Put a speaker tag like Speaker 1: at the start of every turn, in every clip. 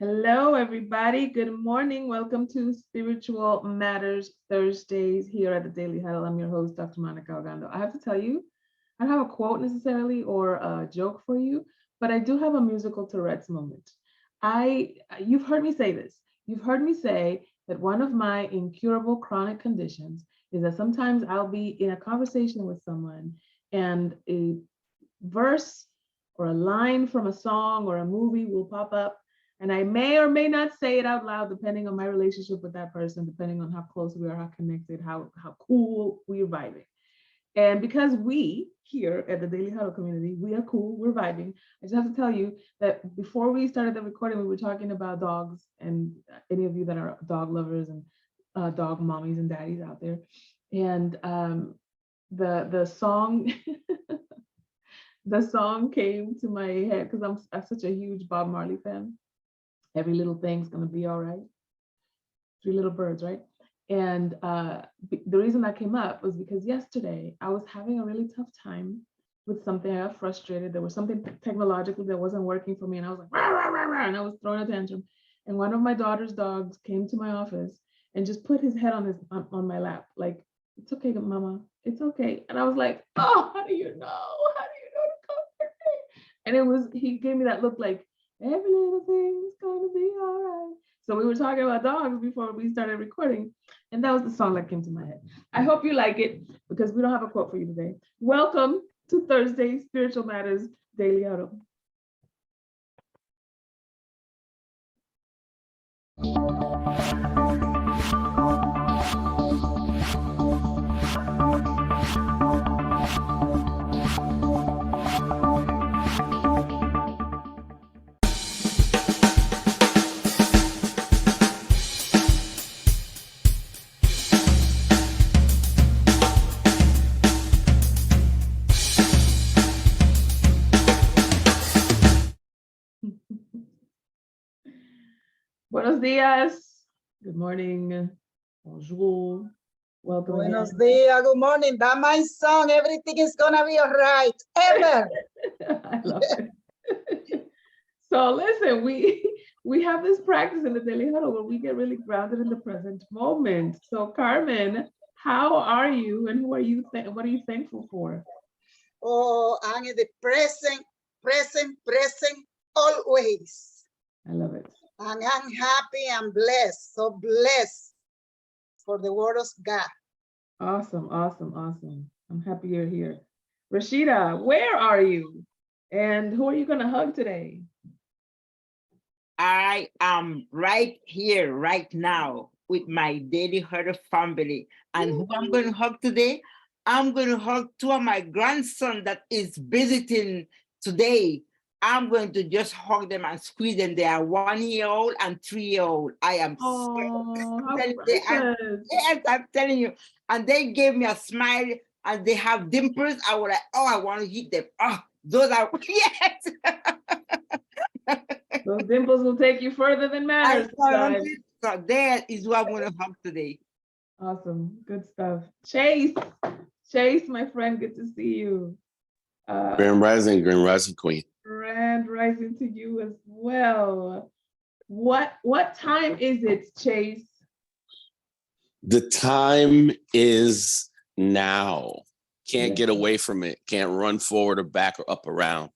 Speaker 1: Hello, everybody. Good morning. Welcome to Spiritual Matters Thursdays here at the Daily Huddle. I'm your host, Dr. Monikah Ogando. I have to tell you, I don't have a quote necessarily or a joke for you, but I do have a musical Tourette's moment. You've heard me say this. You've heard me say that one of my incurable chronic conditions is that sometimes I'll be in a conversation with someone and a verse or a line from a song or a movie will pop up, and I may or may not say it out loud, depending on my relationship with that person, depending on how close we are, how connected, how cool we're vibing. And because we here at the Daily Huddle community, we are cool, we're vibing. I just have to tell you that before we started the recording, we were talking about dogs, and any of you that are dog lovers and dog mommies and daddies out there. And the song the song came to my head because I'm such a huge Bob Marley fan. Every little thing's gonna be all right. Three little birds, right? And the reason that came up was because yesterday I was having a really tough time with something. I got frustrated. There was something technologically that wasn't working for me, and I was like, rah, rah, rah, rah, and I was throwing a tantrum. And one of my daughter's dogs came to my office and just put his head on my lap, like, "It's okay, mama. It's okay." And I was like, "Oh, how do you know? How do you know to comfort me?" And he gave me that look like, "Every little thing's gonna be all right." So we were talking about dogs before we started recording, and that was the song that came to my head. I hope you like it because we don't have a quote for you today. Welcome to Thursday Spiritual Matters Daily Huddle. Buenos dias. Good morning. Bonjour. Welcome.
Speaker 2: Buenos dias. Good morning. That's my song. Everything is gonna be all right. Ever.
Speaker 1: I love it. So listen, we have this practice in the Daily Huddle where we get really grounded in the present moment. So Carmen, how are you, and who are you? What are you thankful for?
Speaker 2: Oh, I'm in the present, always.
Speaker 1: I love it.
Speaker 2: And I'm happy and blessed, so blessed for the word of God.
Speaker 1: Awesome, awesome, awesome. I'm happy you're here. Rashida, where are you? And who are you going to hug today?
Speaker 3: I am right here, right now, with my Daily Huddle family. And who I'm going to hug today? I'm going to hug two of my grandsons that is visiting today. I'm going to just hug them and squeeze them. They are 1-year-old and 3-year-old. I am yes, I'm telling you. And they gave me a smile, and they have dimples. I was like, oh, I want to hit them. Oh, those are, yes.
Speaker 1: Those dimples will take you further than manners.
Speaker 3: So that is what I'm going to hug today.
Speaker 1: Awesome. Good stuff. Chase, my friend, good to see you.
Speaker 4: Grand Rising Queen.
Speaker 1: Grand Rising to you as well. What time is it, Chase?
Speaker 4: The time is now. Can't get away from it. Can't run forward or back or up around.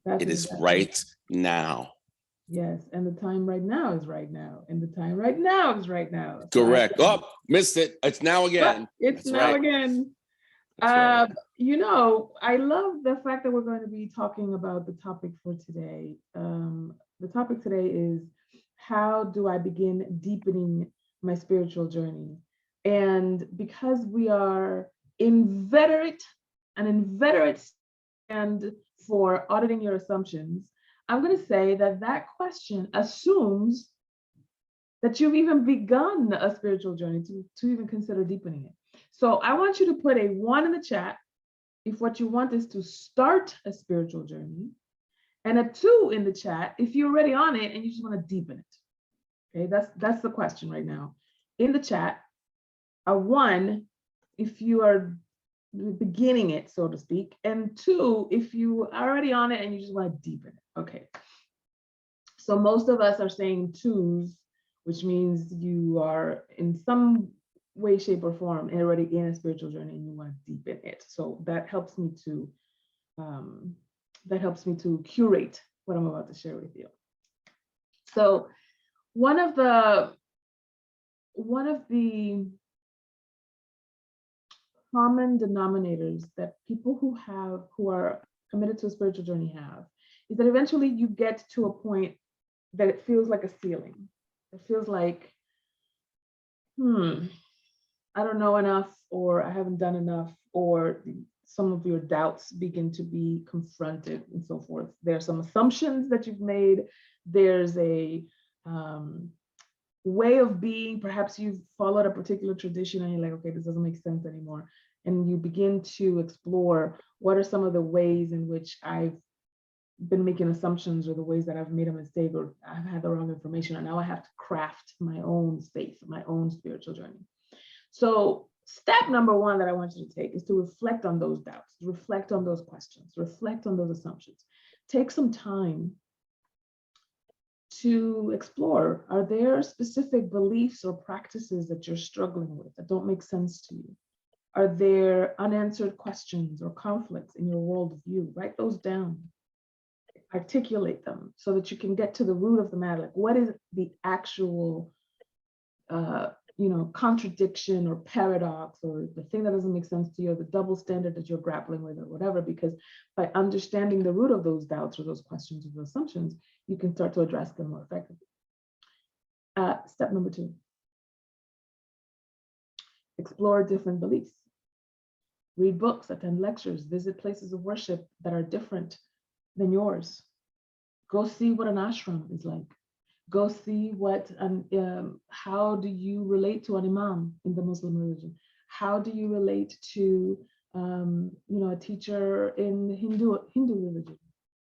Speaker 4: It is right now.
Speaker 1: Yes, and the time right now is right now. And the time right now is right now.
Speaker 4: Correct. Missed it. It's now again.
Speaker 1: It's now again.
Speaker 4: Right.
Speaker 1: You know, I love the fact that we're going to be talking about the topic for today. The topic today is, how do I begin deepening my spiritual journey? And because we are inveterate and for auditing your assumptions, I'm going to say that question assumes that you've even begun a spiritual journey to even consider deepening it. So I want you to put a 1 in the chat if what you want is to start a spiritual journey, and a 2 in the chat if you're already on it and you just want to deepen it. Okay, that's the question right now. In the chat, a 1 if you are beginning it, so to speak, and 2 if you are already on it and you just want to deepen it. Okay. So most of us are saying twos, which means you are in some way, shape, or form already in a spiritual journey and you want to deepen it. So that helps me to curate what I'm about to share with you. So one of the common denominators that people who are committed to a spiritual journey have is that eventually you get to a point that it feels like a ceiling. It feels like, I don't know enough, or I haven't done enough, or some of your doubts begin to be confronted and so forth. There are some assumptions that you've made. There's a way of being. Perhaps you've followed a particular tradition and you're like, okay, this doesn't make sense anymore. And you begin to explore what are some of the ways in which I've been making assumptions, or the ways that I've made a mistake, or I've had the wrong information, and now I have to craft my own space, my own spiritual journey. So step number one that I want you to take is to reflect on those doubts, reflect on those questions, reflect on those assumptions. Take some time to explore, are there specific beliefs or practices that you're struggling with that don't make sense to you? Are there unanswered questions or conflicts in your worldview? Write those down, articulate them so that you can get to the root of the matter. Like, what is the actual contradiction or paradox, or the thing that doesn't make sense to you, or the double standard that you're grappling with, or whatever, because by understanding the root of those doubts or those questions or those assumptions, you can start to address them more effectively. Step number two, explore different beliefs. Read books, attend lectures, visit places of worship that are different than yours. Go see what an ashram is like. Go see what, how do you relate to an imam in the Muslim religion? How do you relate to, a teacher in the Hindu religion?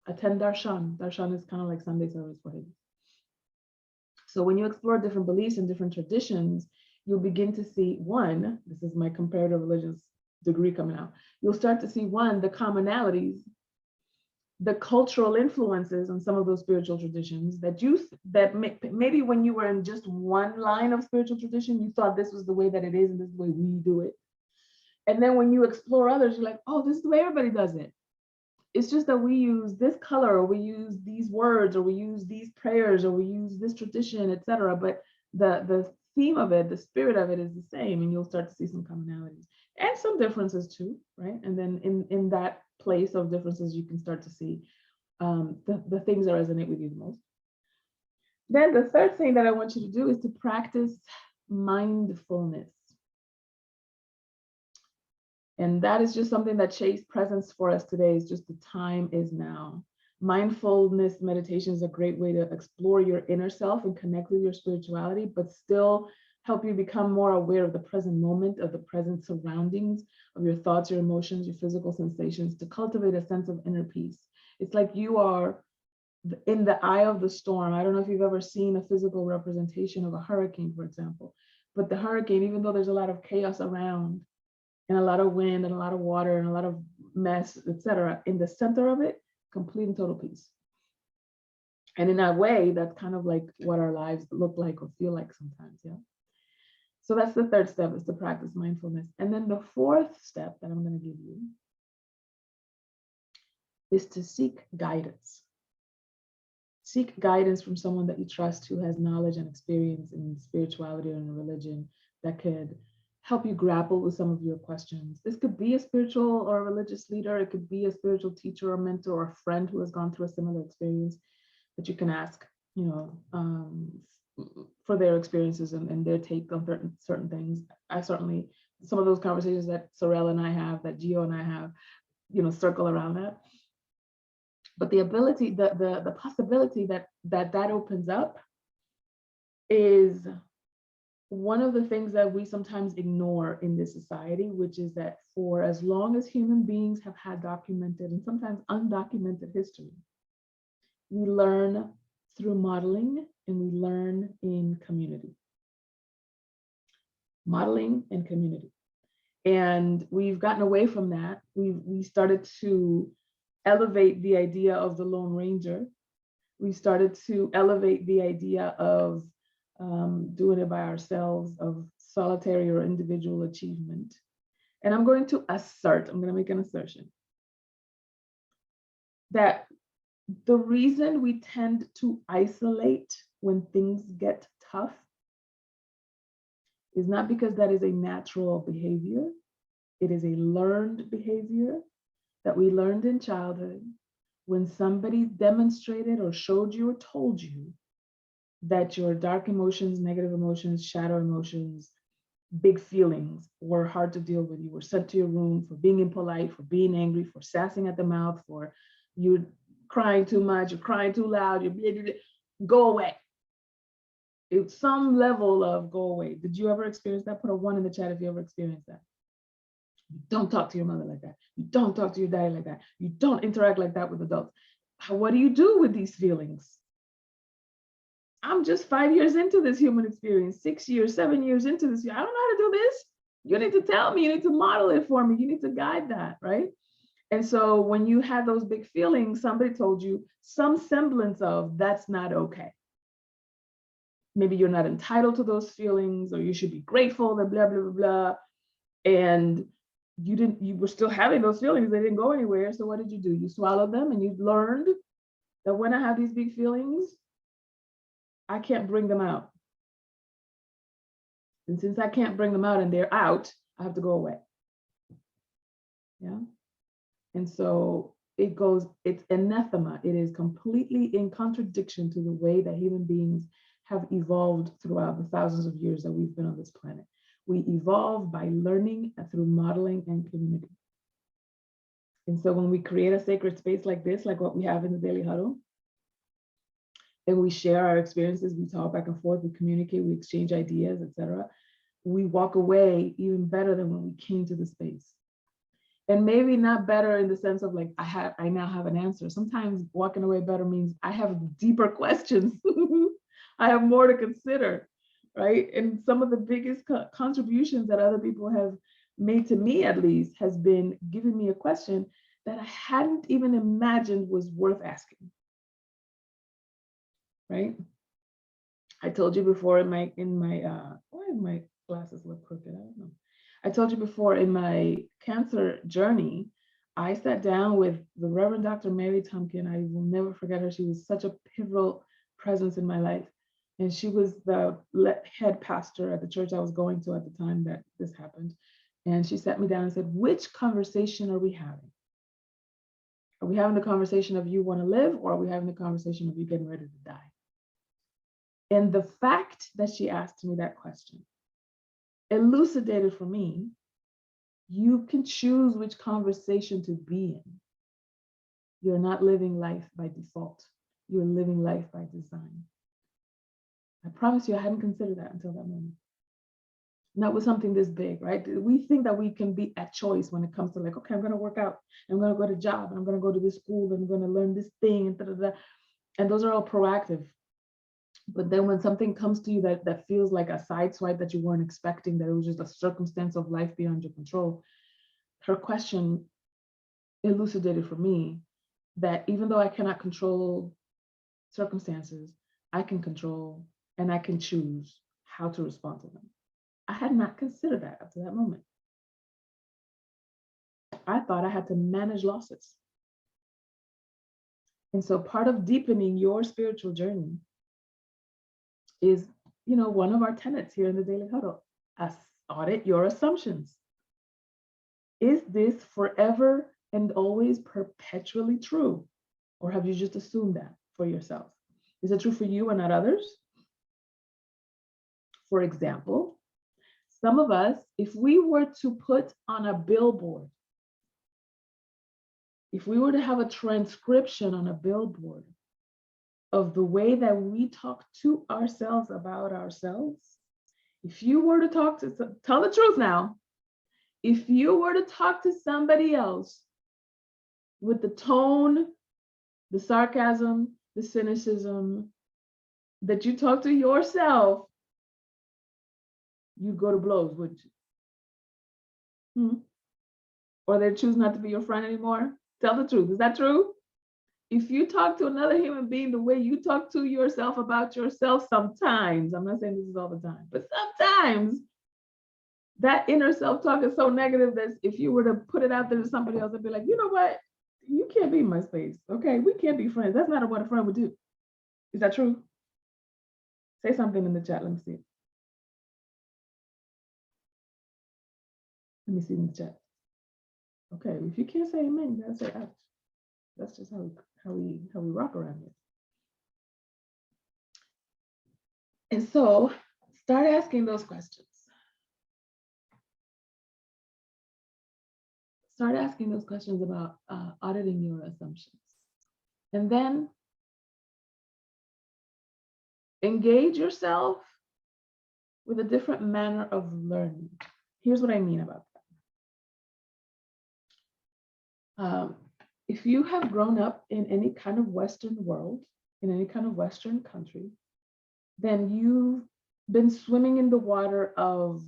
Speaker 1: Attend darshan. Darshan is kind of like Sunday service for him. So when you explore different beliefs and different traditions, you'll begin to see, one, this is my comparative religions degree coming out, you'll start to see, one, the commonalities, the cultural influences on some of those spiritual traditions that maybe when you were in just one line of spiritual tradition, you thought this was the way that it is and this is the way we do it. And then when you explore others, you're like, oh, this is the way everybody does it. It's just that we use this color, or we use these words, or we use these prayers, or we use this tradition, etc. But the theme of it, the spirit of it is the same, and you'll start to see some commonalities and some differences too, right? And then in that place of differences, you can start to see the things that resonate with you the most. Then the third thing that I want you to do is to practice mindfulness. And that is just something that Chase presents for us today, is just the time is now. Mindfulness meditation is a great way to explore your inner self and connect with your spirituality, but still help you become more aware of the present moment, of the present surroundings, of your thoughts, your emotions, your physical sensations, to cultivate a sense of inner peace. It's like you are in the eye of the storm. I don't know if you've ever seen a physical representation of a hurricane, for example, but the hurricane, even though there's a lot of chaos around, and a lot of wind and a lot of water and a lot of mess, etc., in the center of it, complete and total peace. And in that way, that's kind of like what our lives look like or feel like sometimes, yeah? So that's the third step, is to practice mindfulness. And then the fourth step that I'm going to give you is to seek guidance. Seek guidance from someone that you trust, who has knowledge and experience in spirituality or in religion, that could help you grapple with some of your questions. This could be a spiritual or a religious leader. It could be a spiritual teacher or mentor or a friend who has gone through a similar experience that you can ask, for their experiences and their take on certain things. I certainly, some of those conversations that Sorel and I have, that Gio and I have, circle around that. But the ability, the possibility that opens up is one of the things that we sometimes ignore in this society, which is that for as long as human beings have had documented and sometimes undocumented history, we learn through modeling and we learn in community. Modeling and community. And we've gotten away from that. We started to elevate the idea of the Lone Ranger, We started to elevate the idea of doing it by ourselves, of solitary or individual achievement. And I'm going to make an assertion that the reason we tend to isolate when things get tough is not because that is a natural behavior. It is a learned behavior that we learned in childhood when somebody demonstrated or showed you or told you that your dark emotions, negative emotions, shadow emotions, big feelings were hard to deal with. You were sent to your room for being impolite, for being angry, for sassing at the mouth, for you crying too much, you're crying too loud, you're blah, blah, blah. Go away. It's some level of go away. Did you ever experience that? Put a 1 in the chat if you ever experienced that. You don't talk to your mother like that. You don't talk to your daddy like that. You don't interact like that with adults. What do you do with these feelings? I'm just 5 years into this human experience, 6 years, 7 years into this. I don't know how to do this. You need to tell me, you need to model it for me. You need to guide that, right? And so when you had those big feelings, somebody told you some semblance of that's not okay. Maybe you're not entitled to those feelings, or you should be grateful, that blah, blah, blah, blah. And you were still having those feelings. They didn't go anywhere. So what did you do? You swallowed them, and you learned that when I have these big feelings, I can't bring them out. And since I can't bring them out and they're out, I have to go away. Yeah. And so it's anathema. It is completely in contradiction to the way that human beings have evolved throughout the thousands of years that we've been on this planet. We evolve by learning through modeling and community. And so when we create a sacred space like this, like what we have in the Daily Huddle, and we share our experiences, we talk back and forth, we communicate, we exchange ideas, etc., we walk away even better than when we came to the space. And maybe not better in the sense of like, I now have an answer. Sometimes walking away better means I have deeper questions. I have more to consider, right? And some of the biggest contributions that other people have made to me, at least, has been giving me a question that I hadn't even imagined was worth asking, right? I told you before why my glasses look crooked? I don't know. I told you before in my cancer journey, I sat down with the Reverend Dr. Mary Tompkin. I will never forget her. She was such a pivotal presence in my life. And she was the head pastor at the church I was going to at the time that this happened. And she sat me down and said, which conversation are we having? Are we having the conversation of you want to live, or are we having the conversation of you getting ready to die? And the fact that she asked me that question elucidated for me, you can choose which conversation to be in. You're not living life by default. You're living life by design. I promise you, I hadn't considered that until that moment. Not with something this big, right? We think that we can be at choice when it comes to like, okay, I'm going to work out, I'm going to go to job, and I'm going to go to this school, and I'm going to learn this thing, and da, da, da. And those are all proactive. But then when something comes to you that feels like a sideswipe that you weren't expecting, that it was just a circumstance of life beyond your control, her question elucidated for me that even though I cannot control circumstances, I can control and I can choose how to respond to them. I had not considered that up to that moment. I thought I had to manage losses. And so part of deepening your spiritual journey is, one of our tenets here in the Daily Huddle. Audit your assumptions. Is this forever and always perpetually true? Or have you just assumed that for yourself? Is it true for you and not others? For example, some of us, if we were to put on a billboard, if we were to have a transcription on a billboard of the way that we talk to ourselves about ourselves, if you were to tell the truth now, if you were to talk to somebody else with the tone, the sarcasm, the cynicism that you talk to yourself, you'd go to blows, wouldn't you? Or they'd choose not to be your friend anymore? Tell the truth. Is that true? if you talk to another human being the way you talk to yourself about yourself, sometimes, I'm not saying this is all the time, but sometimes that inner self-talk is so negative that if you were to put it out there to somebody else, they'd be like, you know what? You can't be in my space. Okay, we can't be friends. That's not what a friend would do. Is that true? Say something in the chat. Let me see. Let me see in the chat. Okay, if you can't say amen, you gotta say ouch. That's just how we rock around here. And so start asking those questions. Start asking those questions about auditing your assumptions. And then engage yourself with a different manner of learning. Here's what I mean about that. If you have grown up in any kind of Western world, in any kind of Western country, then you've been swimming in the water of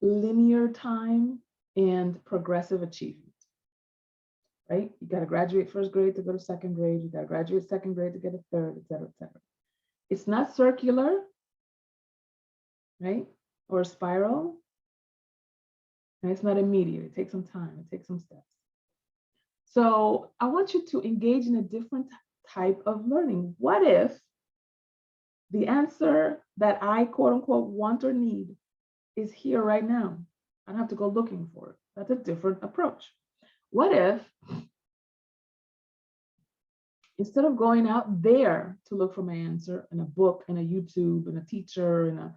Speaker 1: linear time and progressive achievement, right? You got to graduate first grade to go to second grade. You got to graduate second grade to get a third, et cetera, et cetera. It's not circular, right? Or a spiral. And it's not immediate. It takes some time. It takes some steps. So I want you to engage in a different type of learning. What if the answer that I quote unquote want or need is here right now? I don't have to go looking for it. That's a different approach. What if instead of going out there to look for my answer in a book, in a YouTube, in a teacher, in a,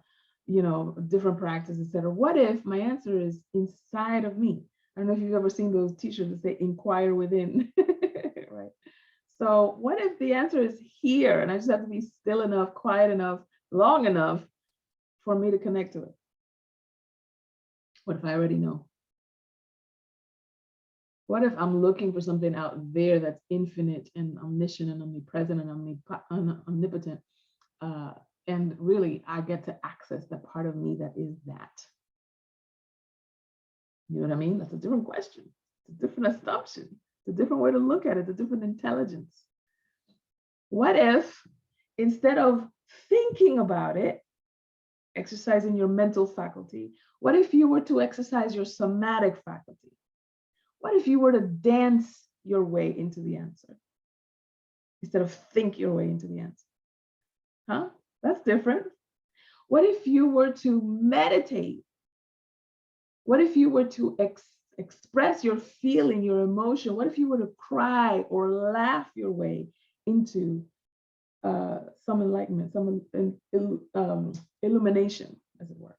Speaker 1: you know, different practice, etc. What if my answer is inside of me? I don't know if you've ever seen those t-shirts that say inquire within, right? So what if the answer is here and I just have to be still enough, quiet enough, long enough for me to connect to it? What if I already know? What if I'm looking for something out there that's infinite and omniscient and omnipresent and omnipotent? And really, I get to access the part of me that is that. You know what I mean? That's a different question. It's a different assumption. It's a different way to look at it. It's a different intelligence. What if instead of thinking about it, exercising your mental faculty, what if you were to exercise your somatic faculty? What if you were to dance your way into the answer instead of think your way into the answer? Huh? That's different. What if you were to meditate? What if you were to express your feeling, your emotion? What if you were to cry or laugh your way into some enlightenment, some illumination, as it were?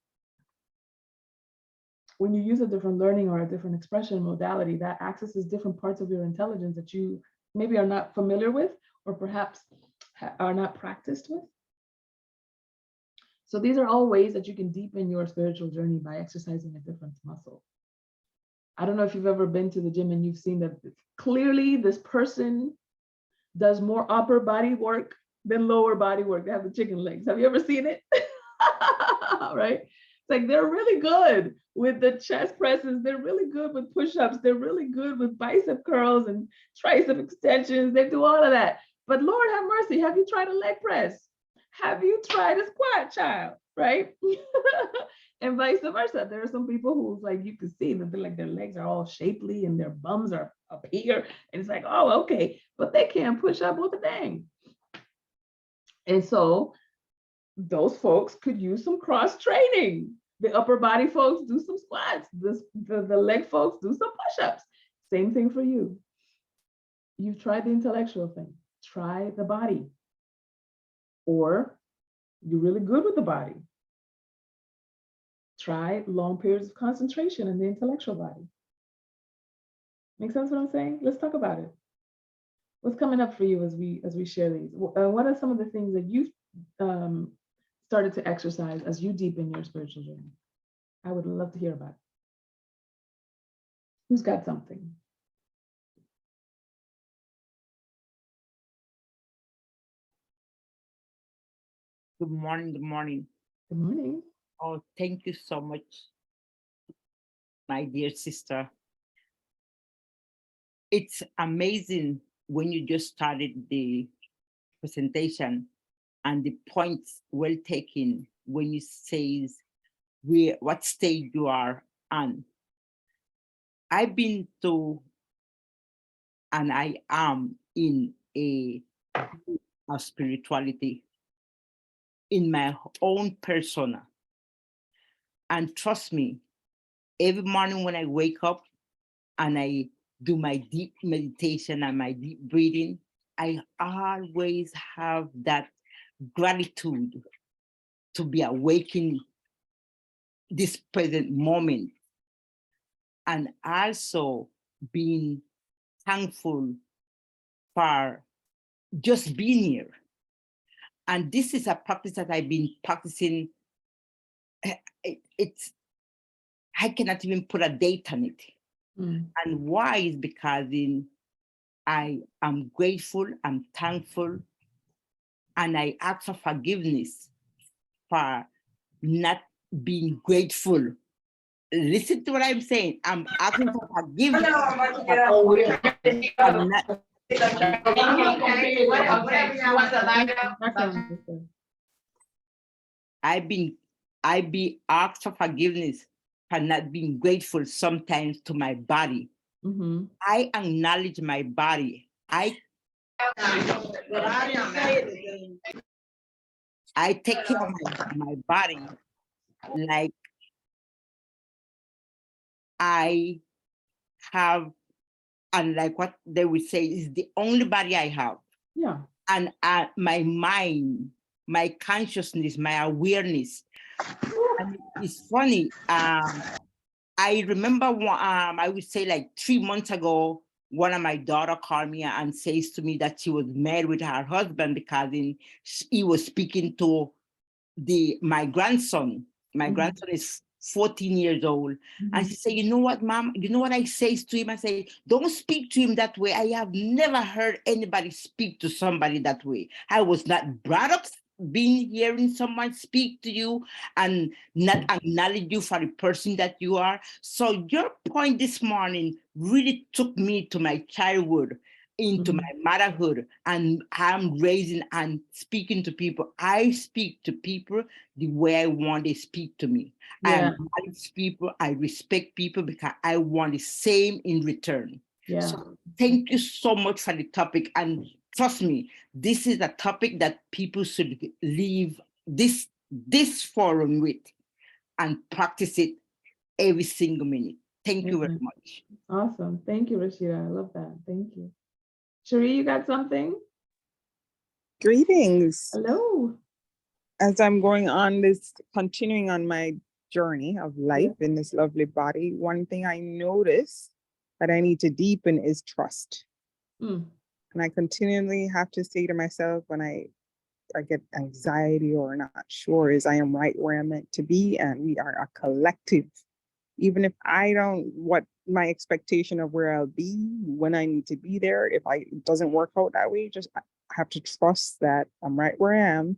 Speaker 1: When you use a different learning or a different expression modality, that accesses different parts of your intelligence that you maybe are not familiar with or perhaps are not practiced with. So these are all ways that you can deepen your spiritual journey by exercising a different muscle. I don't know if you've ever been to the gym and you've seen that clearly this person does more upper body work than lower body work. They have the chicken legs. Have you ever seen it? Right? It's like they're really good with the chest presses. They're really good with push-ups. They're really good with bicep curls and tricep extensions. They do all of that. But Lord have mercy, have you tried a leg press? Have you tried a squat, child? Right? And vice versa. There are some people who, like, you can see that like their legs are all shapely and their bums are up here. And it's like, oh, okay, but they can't push up with a thing. And so those folks could use some cross training. The upper body folks do some squats. The leg folks do some push-ups. Same thing for you. You've tried the intellectual thing. Try the body. Or you're really good with the body. Try long periods of concentration in the intellectual body. Make sense what I'm saying? Let's talk about it. What's coming up for you as we share these? What are some of the things that you've started to exercise as you deepen your spiritual journey? I would love to hear about it. Who's got something?
Speaker 3: Good morning, good morning.
Speaker 1: Good morning.
Speaker 3: Oh, thank you so much, my dear sister. It's amazing when you just started the presentation and the points well taken when you say what stage you are on. I've been to, and I am in a spirituality in my own persona. And trust me, every morning when I wake up and I do my deep meditation and my deep breathing, I always have that gratitude to be awakened this present moment, and also being thankful for just being here. And this is a practice that I've been practicing. It's I cannot even put a date on it. And why is because I am grateful, I'm thankful, and I ask for forgiveness for not being grateful. Listen to what I'm saying. I'm asking for forgiveness. I be asked for forgiveness for not being grateful sometimes to my body. I acknowledge my body. I take care of my body like I have, and like what they would say is the only body I have.
Speaker 1: Yeah.
Speaker 3: And my mind, my consciousness, my awareness. And it's funny. I remember I would say like 3 months ago, one of my daughter called me and says to me that she was mad with her husband because he was speaking to my grandson. My grandson is 14 years old. And she said, you know what, Mom, you know what I say to him? I say, don't speak to him that way. I have never heard anybody speak to somebody that way. I was not brought up being hearing someone speak to you and not acknowledge you for the person that you are. So your point this morning really took me to my childhood, into my motherhood, and I'm raising and speaking to people. I speak to people the way I want to speak to me. I acknowledge people, I respect people because I want the same in return.
Speaker 1: Yeah.
Speaker 3: So thank you so much for the topic. And trust me, this is a topic that people should leave this forum with and practice it every single minute. Thank you very much.
Speaker 1: Awesome. Thank you, Rashida. I love that. Thank you. Cherie, you got something?
Speaker 5: Greetings.
Speaker 1: Hello.
Speaker 5: As I'm continuing on my journey of life in this lovely body, one thing I notice that I need to deepen is trust. And I continually have to say to myself when I get anxiety or not sure, is I am right where I'm meant to be, and we are a collective. Even if I don't, what my expectation of where I'll be when I need to be there, if it doesn't work out that way, just I have to trust that I'm right where I am,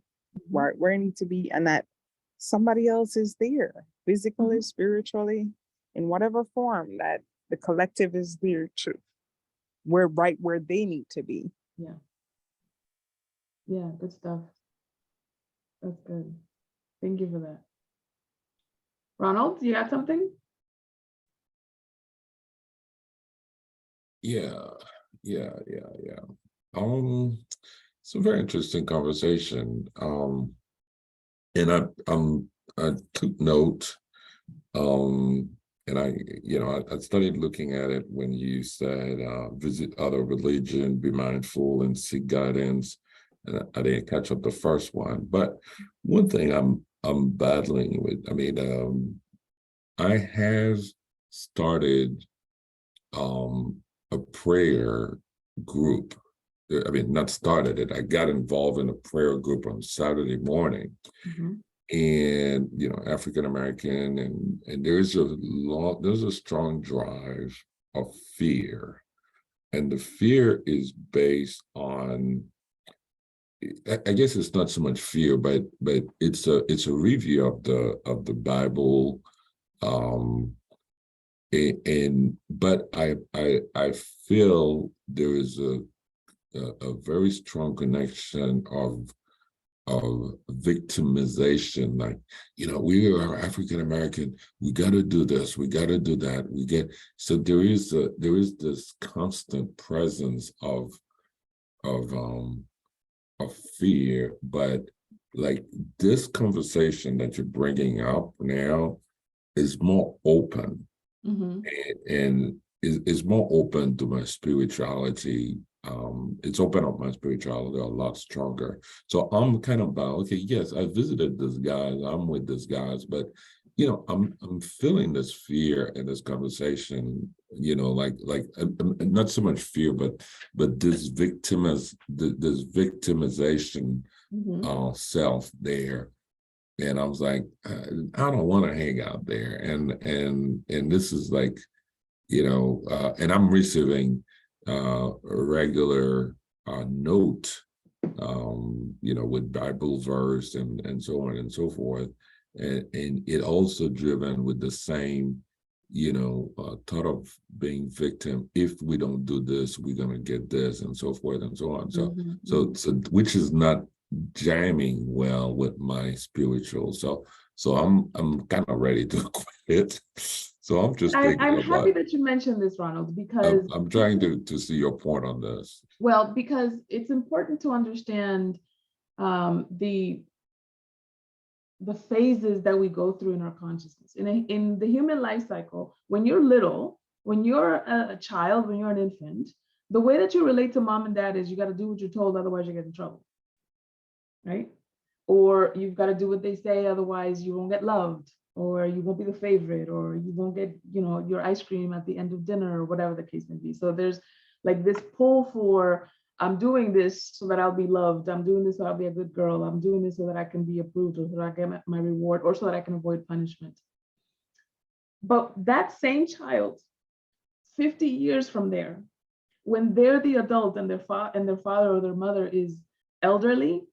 Speaker 5: right where I need to be, and that somebody else is there, physically, spiritually, in whatever form, that the collective is there too. We're right where they need to be.
Speaker 1: Yeah. Yeah, good stuff. That's good. Thank you for that. Ronald, you got something?
Speaker 6: Yeah. It's a very interesting conversation. And I took note, and I started looking at it when you said, visit other religion, be mindful and seek guidance. And I didn't catch up the first one, but one thing I'm battling with, I have started a prayer group. Not started it. I got involved in a prayer group on Saturday morning, and African American, and there's a strong drive of fear, and the fear is based on, I guess it's not so much fear, but it's a review of the Bible, But I feel there is a very strong connection of victimization. Like, we are African American, we got to do this, we got to do that. So there is this constant presence of fear. But like, this conversation that you're bringing up now is more open, and is more open to my spirituality. It's opened up my spirituality a lot stronger. So I'm kind of about, okay, yes, I visited this guys, I'm with these guys, but I'm feeling this fear in this conversation, like not so much fear, but this victimization self there. And I was like, I don't want to hang out there. And this is like, and I'm receiving a regular note, with Bible verse and so on and so forth. And it also driven with the same, thought of being victim. If we don't do this, we're going to get this, and so forth and so on. So which is not jamming well with my spiritual. So I'm kind of ready to quit. So I'm just thinking
Speaker 1: I'm happy that you mentioned this, Ronald, because
Speaker 6: I'm trying to see your point on this.
Speaker 1: Well, because it's important to understand the phases that we go through in our consciousness. In the human life cycle, when you're little, when you're a child, when you're an infant, the way that you relate to mom and dad is you got to do what you're told, otherwise you get in trouble, right? Or you've got to do what they say, otherwise you won't get loved, or you won't be the favorite, or you won't get, your ice cream at the end of dinner, or whatever the case may be. So there's like this pull for, I'm doing this so that I'll be loved. I'm doing this so I'll be a good girl. I'm doing this so that I can be approved, or so that I get my reward, or so that I can avoid punishment. But that same child, 50 years from there, when they're the adult and their father or their mother is elderly,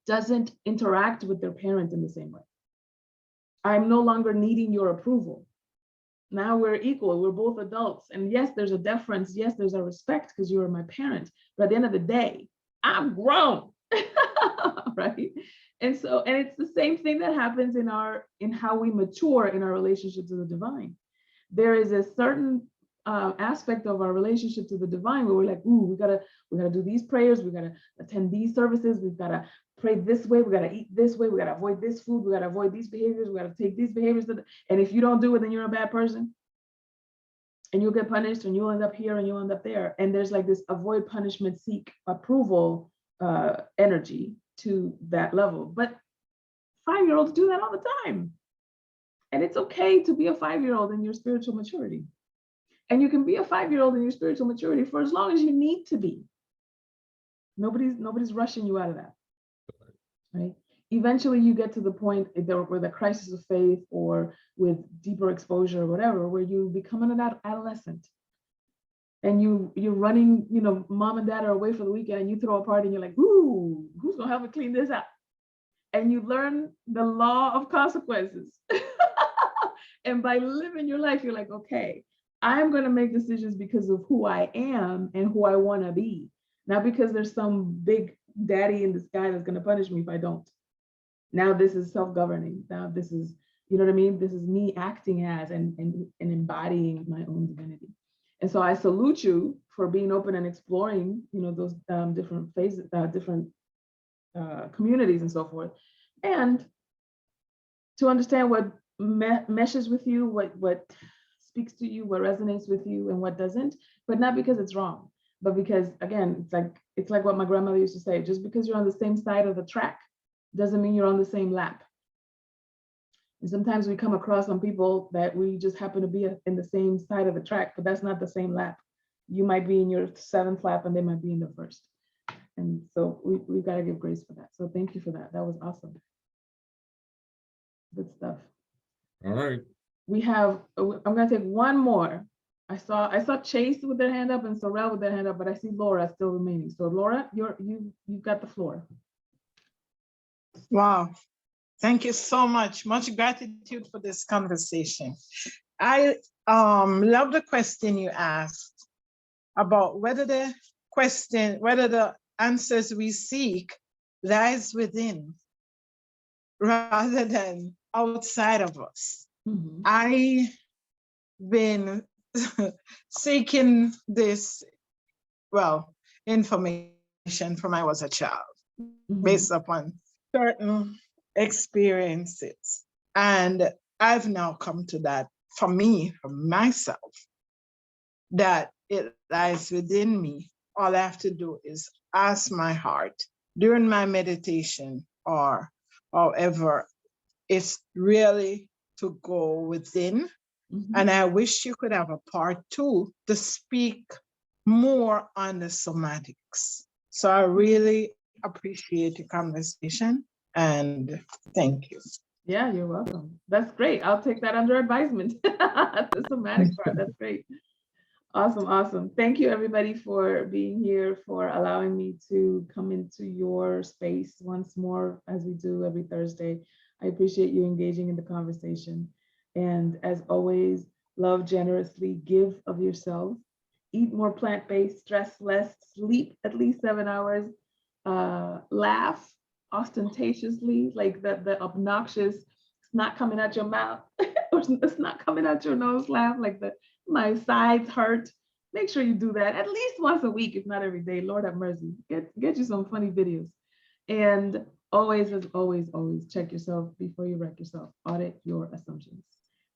Speaker 1: doesn't interact with their parent in the same way. I'm no longer needing your approval. Now we're equal, we're both adults. And yes, there's a deference, yes, there's a respect because you are my parent. But at the end of the day, I'm grown, right? And it's the same thing that happens in how we mature in our relationship to the divine. There is a certain aspect of our relationship to the divine where we're like, ooh, we gotta do these prayers, we gotta attend these services, we've gotta pray this way, we gotta eat this way, we gotta avoid this food, we gotta avoid these behaviors, we gotta take these behaviors. And if you don't do it, then you're a bad person. And you'll get punished, and you'll end up here and you'll end up there. And there's like this avoid punishment, seek approval energy to that level. But 5-year-olds do that all the time. And it's okay to be a 5-year-old in your spiritual maturity. And you can be a 5-year-old in your spiritual maturity for as long as you need to be. Nobody's rushing you out of that, right? Eventually you get to the point where the crisis of faith, or with deeper exposure or whatever, where you become an adolescent. And you're running, mom and dad are away for the weekend, and you throw a party and you're like, ooh, who's gonna help me clean this up? And you learn the law of consequences. And by living your life, you're like, okay, I'm going to make decisions because of who I am and who I want to be, not because there's some big daddy in the sky that's going to punish me if I don't. Now this is self-governing. Now this is, you know what I mean? This is me acting as and embodying my own divinity. And so I salute you for being open and exploring, those different phases, different communities and so forth, and to understand what meshes with you, what speaks to you, what resonates with you, and what doesn't. But not because it's wrong, but because, again, it's like what my grandmother used to say: just because you're on the same side of the track doesn't mean you're on the same lap. And sometimes we come across some people that we just happen to be in the same side of the track, but that's not the same lap. You might be in your 7th lap and they might be in the 1st. And so we've got to give grace for that. So thank you for that. That was awesome. Good stuff.
Speaker 6: All right.
Speaker 1: We have, I'm going to take one more. I saw Chase with their hand up and Sorrel with their hand up, but I see Laura still remaining. So Laura, you've got the floor.
Speaker 7: Wow. Thank you so much. Much gratitude for this conversation. I
Speaker 2: love the question you asked about whether the answers we seek lies within rather than outside of us.
Speaker 1: Mhm.
Speaker 2: I've been seeking this, information from I was a child,
Speaker 1: Mhm.
Speaker 2: based upon certain experiences. And I've now come to that for me, for myself, that it lies within me. All I have to do is ask my heart during my meditation or however, it's really to go within.
Speaker 1: Mhm.
Speaker 2: And I wish you could have a part 2 to speak more on the somatics. So I really appreciate the conversation and thank you.
Speaker 1: Yeah, you're welcome. That's great. I'll take that under advisement. The somatic part. That's great. Awesome, awesome. Thank you everybody for being here, for allowing me to come into your space once more as we do every Thursday. I appreciate you engaging in the conversation. And as always, love generously, give of yourself, eat more plant-based, stress less, sleep at least 7 hours, laugh ostentatiously, like the obnoxious, it's not coming out your mouth, or it's not coming out your nose laugh, like my sides hurt. Make sure you do that at least once a week, if not every day. Lord have mercy. Get you some funny videos. And always, as always, check yourself before you wreck yourself. Audit your assumptions.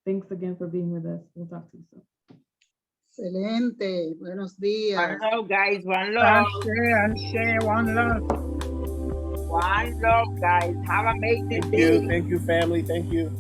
Speaker 1: Thanks again for being with us. We'll talk to you soon.
Speaker 2: Excelente. Buenos días.
Speaker 3: One love, guys. One love.
Speaker 2: Ashe, one love.
Speaker 3: One love, guys. Have a amazing day.
Speaker 7: Thank you, family. Thank you.